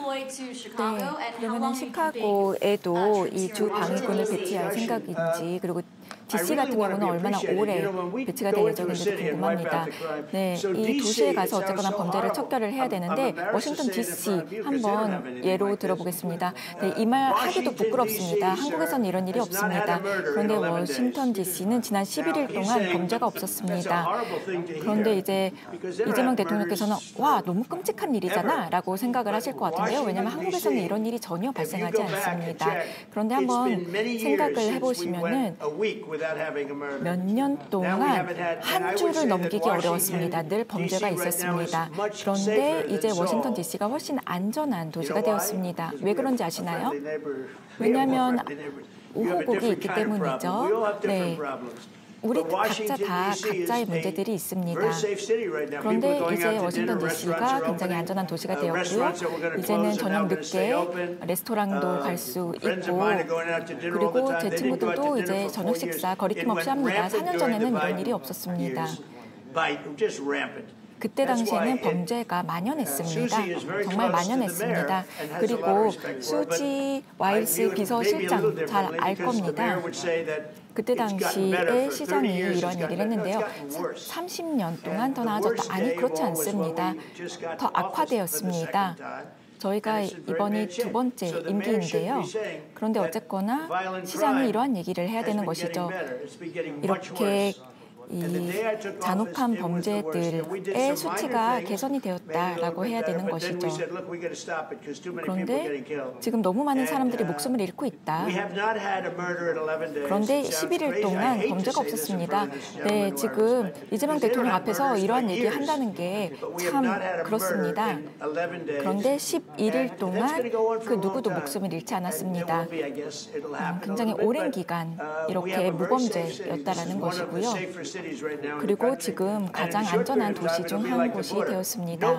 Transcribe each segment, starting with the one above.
deploy to Chicago, 네, and how 그러면은 long will you be 시카고에도 이 troops 주 here in 방위군을 Washington, 배치할 D.C.? 생각인지, 그리고 DC 같은 경우는 얼마나 오래 배치가 될 예정인지도 궁금합니다. 네, 이 도시에 가서 어쨌거나 범죄를 척결을 해야 되는데 워싱턴 DC 한번 예로 들어보겠습니다. 네, 이 말 하기도 부끄럽습니다. 한국에서는 이런 일이 없습니다. 그런데 워싱턴 DC는 지난 11일 동안 범죄가 없었습니다. 그런데 이제 이재명 대통령께서는 와, 너무 끔찍한 일이잖아 라고 생각을 하실 것 같은데요. 왜냐하면 한국에서는 이런 일이 전혀 발생하지 않습니다. 그런데 한번 생각을 해보시면은 몇 년 동안 한 주를 넘기기 어려웠습니다. 늘 범죄가 있었습니다. 그런데 이제 워싱턴 DC가 훨씬 안전한 도시가 되었습니다. 왜 그런지 아시나요? 왜냐하면 우호국이 있기 때문이죠. 네. 우리 각자 다 각자의 문제들이 있습니다. 그런데 이제 워싱턴 DC가 굉장히 안전한 도시가 되었고요. 이제는 저녁 늦게 레스토랑도 갈 수 있고, 그리고 제 친구들도 이제 저녁 식사 거리낌 없이 합니다. 4년 전에는 이런 일이 없었습니다. 그때 당시에는 범죄가 만연했습니다. 정말 만연했습니다. 그리고 수지 와일스 비서실장 잘 알 겁니다. 그때 당시에 시장이 이런 얘기를 했는데요. 30년 동안 더 나아졌다. 아니, 그렇지 않습니다. 더 악화되었습니다. 저희가 이번이 두 번째 임기인데요. 그런데 어쨌거나 시장이 이러한 얘기를 해야 되는 것이죠. 이렇게 이 잔혹한 범죄들의 수치가 개선이 되었다라고 해야 되는 것이죠. 그런데 지금 너무 많은 사람들이 목숨을 잃고 있다. 그런데 11일 동안 범죄가 없었습니다. 네, 지금 이재명 대통령 앞에서 이러한 얘기 한다는 게 참 그렇습니다. 그런데 11일 동안 그 누구도 목숨을 잃지 않았습니다. 굉장히 오랜 기간 이렇게 무범죄였다라는 것이고요. 그리고 지금 가장 안전한 도시 중 한 곳이 되었습니다.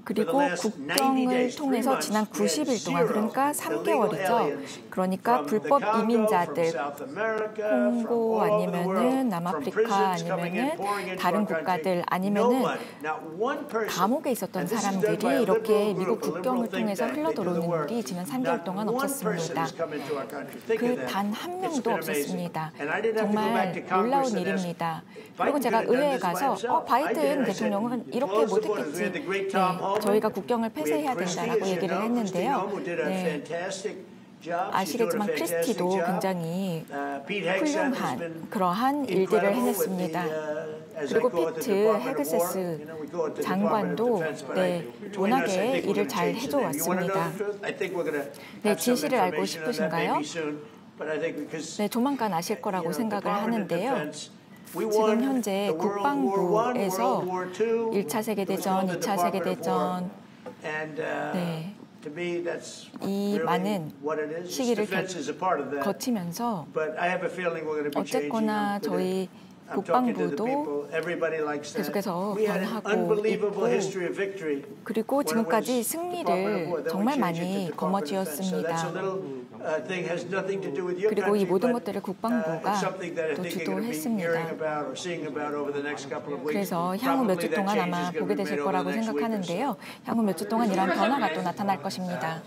그리고 국경을 통해서 지난 90일 동안, 그러니까 3개월이죠. 그러니까 불법 이민자들, 콩고 아니면은 남아프리카 아니면은 다른 국가들 아니면은 감옥에 있었던 사람들이 이렇게 미국 국경을 통해서 흘러들어오는 일이 지난 3개월 동안 없었습니다. 그 단 한 명도 없었습니다. 정말 놀라운 일입니다. 그리고 제가 의회에 가서 바이든 대통령은 이렇게 못했겠지. 네. 저희가 국경을 폐쇄해야 된다라고 얘기를 했는데요. 네. 아시겠지만 크리스티도 굉장히 훌륭한 그러한 일들을 해냈습니다. 그리고 피트 헤그세스 장관도 네, 워낙에 일을 잘 해줘 왔습니다. 네, 진실을 알고 싶으신가요? 네, 조만간 아실 거라고 생각을 하는데요. 지금 현재 국방부에서 1차 세계대전, 2차 세계대전, 네, 이 많은 시기를 거치면서 어쨌거나 저희 국방부도 계속해서 변하고 있고, 그리고 지금까지 승리를 정말 많이 거머쥐었습니다. 그리고 이 모든 것들을 국방부가 또 주도했습니다. 그래서 향후 몇 주 동안 아마 보게 되실 거라고 생각하는데요. 향후 몇 주 동안 이런 변화가 또 나타날 것입니다.